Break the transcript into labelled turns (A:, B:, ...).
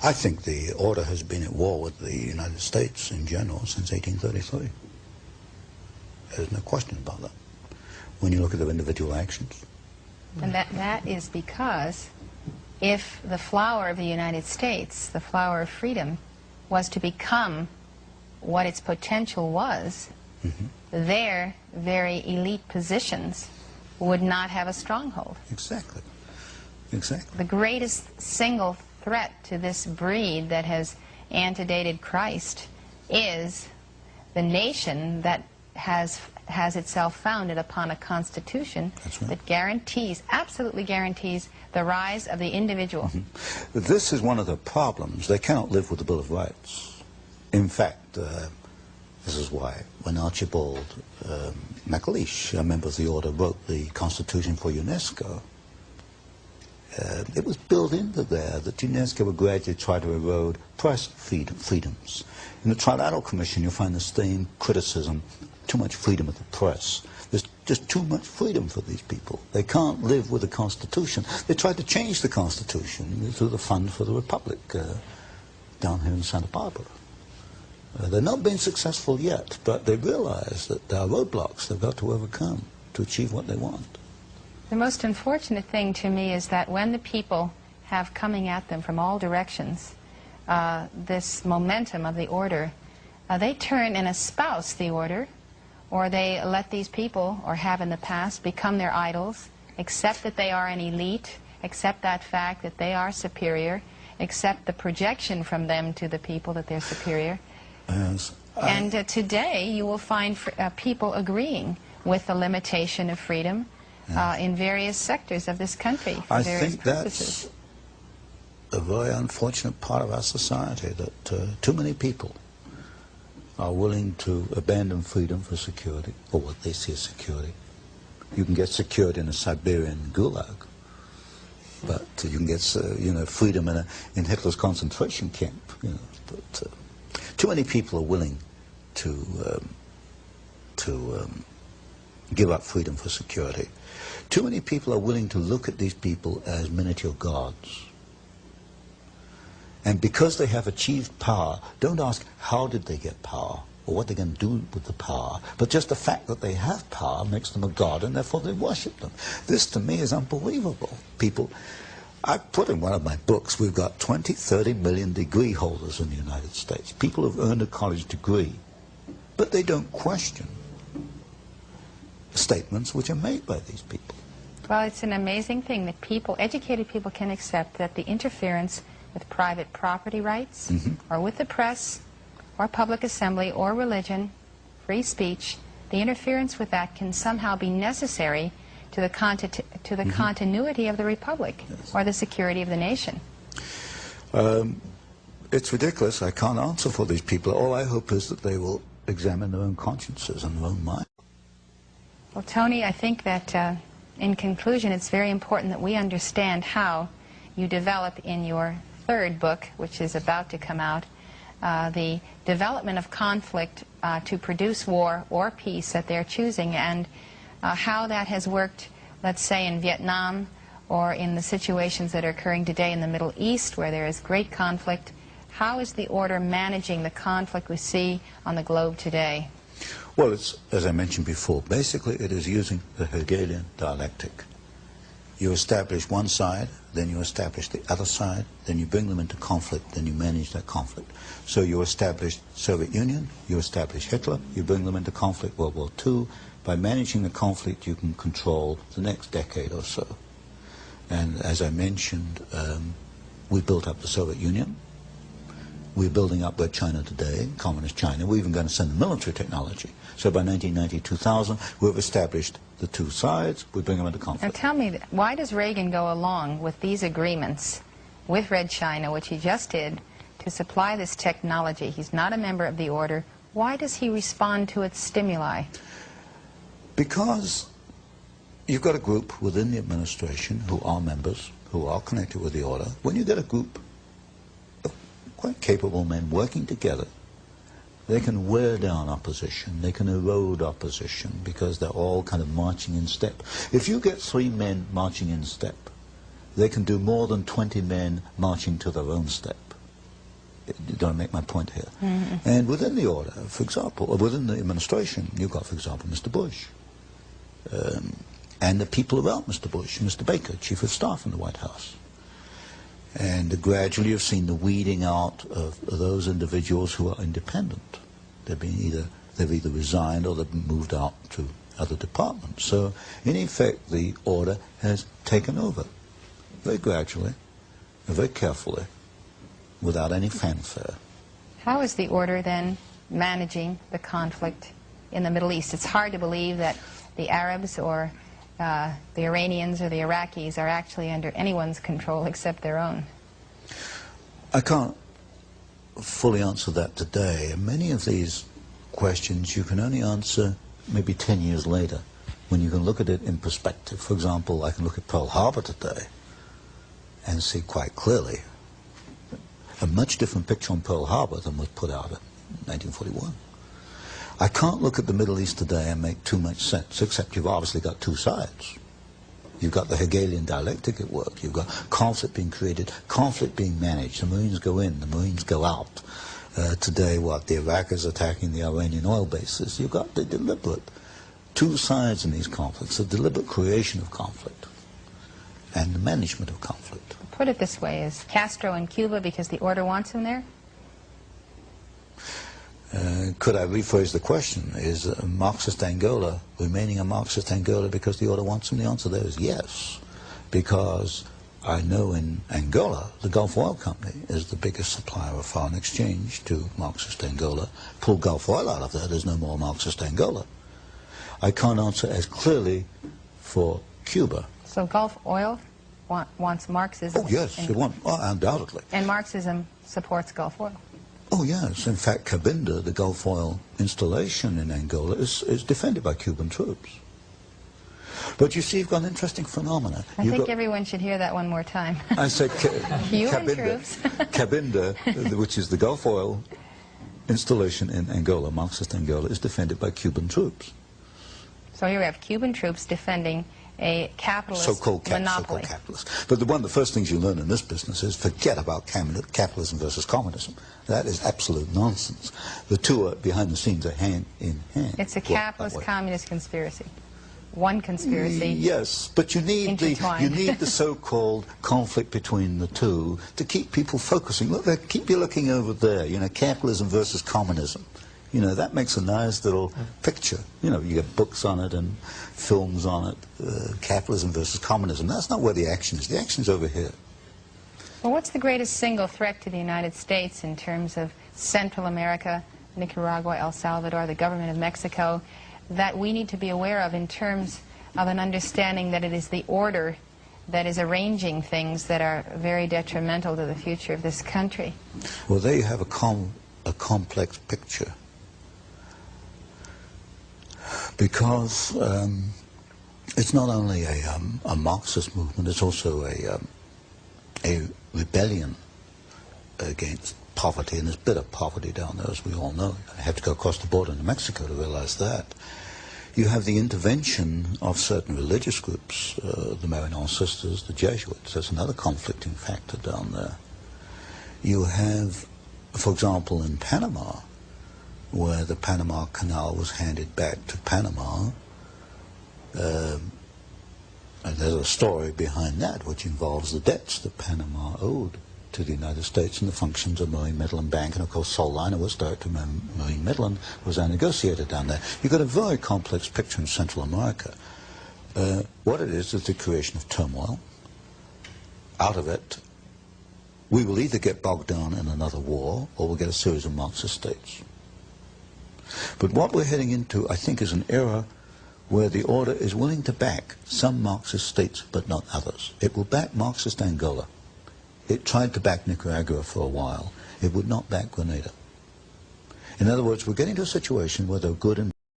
A: I think the order has been at war with the United States in general since 1833. There's no question about that when you look at their individual actions.
B: And that is because if the flower of the United States, the flower of freedom, was to become what its potential was, their very elite positions would not have a stronghold.
A: Exactly. Exactly.
B: The greatest single threat to this breed that has antedated Christ is the nation that has itself founded upon a constitution that guarantees, absolutely guarantees, the rise of the individual.
A: This is one of the problems. They cannot live with the Bill of Rights. In fact, this is why when Archibald MacLeish, a member of the order, wrote the Constitution for UNESCO, it was built into there that UNESCO would gradually try to erode press freedoms. In the Trilateral Commission, you'll find the same criticism: too much freedom of the press. There's just too much freedom for these people. They can't live with the Constitution. They tried to change the Constitution through the Fund for the Republic down here in Santa Barbara. They're not being successful yet, but they realize that there are roadblocks they've got to overcome to achieve what they want.
B: The most unfortunate thing to me is that when the people have coming at them from all directions this momentum of the order, they turn and espouse the order, or they let these people, or have in the past, become their idols, accept that they are an elite, accept that fact that they are superior, accept the projection from them to the people that they're superior.
A: Yes.
B: And today you will find people agreeing with the limitation of freedom in various sectors of this country for
A: I
B: various
A: think
B: purposes.
A: that's a very unfortunate part of our society, that too many people are willing to abandon freedom for security, or what they see as security. You can get security in a Siberian gulag, but you can get freedom in Hitler's concentration camp. But too many people are willing to give up freedom for security. Too many people are willing to look at these people as miniature gods. And because they have achieved power, don't ask how did they get power or what they're going to do with the power, but just the fact that they have power makes them a god, and therefore they worship them. This to me is unbelievable. People, I put in one of my books, we've got 20, 30 million degree holders in the United States. People who've earned a college degree, but they don't question statements which are made by these people.
B: Well, it's an amazing thing that people, educated people, can accept that the interference with private property rights, or with the press, or public assembly, or religion, free speech, the interference with that can somehow be necessary to the, continuity of the republic, or the security of the nation.
A: It's ridiculous. I can't answer for these people. All I hope is that they will examine their own consciences and their own mind.
B: Well, Tony, I think that in conclusion, it's very important that we understand how you develop in your third book, which is about to come out, the development of conflict to produce war or peace that they're choosing, and how that has worked, let's say, in Vietnam, or in the situations that are occurring today in the Middle East, where there is great conflict. How is the order managing the conflict we see on the globe today?
A: Well, it's, as I mentioned before, basically it is using the Hegelian dialectic. You establish one side, then you establish the other side, then you bring them into conflict, then you manage that conflict. So you establish Soviet Union, you establish Hitler, you bring them into conflict, World War II. By managing the conflict, you can control the next decade or so. And as I mentioned, we built up the Soviet Union. We're building up Red China today, Communist China. We're even going to send the military technology. So by 1990, 2000, we've established the two sides. We bring them into conflict.
B: Now tell me, why does Reagan go along with these agreements with Red China, which he just did, to supply this technology? He's not a member of the order. Why does he respond to its stimuli?
A: Because you've got a group within the administration who are members, who are connected with the order. When you get a group of quite capable men working together, they can wear down opposition, they can erode opposition, because they're all kind of marching in step. If you get 3 men marching in step, they can do more than 20 men marching to their own step. Don't make my point here. And within the order, for example, or within the administration, you've got, for example, Mr. Bush, and the people around Mr. Bush, Mr. Baker, Chief of Staff in the White House. And gradually you've seen the weeding out of those individuals who are independent. They've either resigned or they've moved out to other departments. So, in effect, the order has taken over very gradually, very carefully, without any fanfare.
B: How is the order then managing the conflict in the Middle East? It's hard to believe that the Arabs or the Iranians or the Iraqis are actually under anyone's control except their own.
A: I can't fully answer that today. And many of these questions you can only answer maybe 10 years later, when you can look at it in perspective. For example, I can look at Pearl Harbor today and see quite clearly a much different picture on Pearl Harbor than was put out in 1941. I can't look at the Middle East today and make too much sense, except you've obviously got two sides. You've got the Hegelian dialectic at work. You've got conflict being created, conflict being managed. The Marines go in, the Marines go out. Today, the Iraq is attacking the Iranian oil bases. You've got the deliberate two sides in these conflicts, the deliberate creation of conflict and the management of conflict.
B: Put it this way, is Castro in Cuba because the order wants him there?
A: Could I rephrase the question? Is Marxist Angola remaining a Marxist Angola because the order wants him? The answer there is yes, because I know in Angola the Gulf Oil Company is the biggest supplier of foreign exchange to Marxist Angola. Pull Gulf Oil out of there, there's no more Marxist Angola. I can't answer as clearly for Cuba.
B: So Gulf Oil wants Marxism?
A: Oh yes, it wants, undoubtedly.
B: And Marxism supports Gulf Oil?
A: Oh yes, in fact Cabinda, the Gulf Oil installation in Angola, is defended by Cuban troops. But you see, you've got an interesting phenomena.
B: I think everyone should hear that one more time.
A: I said
B: Cuban troops.
A: Cabinda, which is the Gulf Oil installation in Angola, Marxist Angola, is defended by Cuban troops.
B: So here we have Cuban troops defending a capitalist
A: so-called
B: monopoly.
A: capitalist. But one of the first things you learn in this business is forget about capitalism versus communism. That is absolute nonsense. The two are, behind the scenes, are hand in hand.
B: It's a capitalist-communist conspiracy. One conspiracy.
A: Yes, but you need the so-called conflict between the two to keep people focusing. Look, keep you looking over there. You know, capitalism versus communism. You know, that makes a nice little picture. You know, you get books on it and films on it. Capitalism versus communism. That's not where the action is. The action is over here.
B: Well, what's the greatest single threat to the United States in terms of Central America, Nicaragua, El Salvador, the government of Mexico, that we need to be aware of in terms of an understanding that it is the order that is arranging things that are very detrimental to the future of this country?
A: Well, there you have a complex picture. Because it's not only a Marxist movement, it's also a rebellion against poverty, and there's bitter poverty down there, as we all know. You have to go across the border into Mexico to realize that. You have the intervention of certain religious groups, the Marian Sisters, the Jesuits. That's another conflicting factor down there. You have, for example, in Panama, where the Panama Canal was handed back to Panama, and there's a story behind that which involves the debts that Panama owed to the United States and the functions of Marine Midland Bank, and of course Sol Leiner was director of Marine Midland, was our negotiator down there. You've got a very complex picture in Central America. What it is the creation of turmoil. Out of it, we will either get bogged down in another war, or we'll get a series of Marxist states. But what we're heading into, I think, is an era where the order is willing to back some Marxist states, but not others. It will back Marxist Angola. It tried to back Nicaragua for a while. It would not back Grenada. In other words, we're getting to a situation where there are good and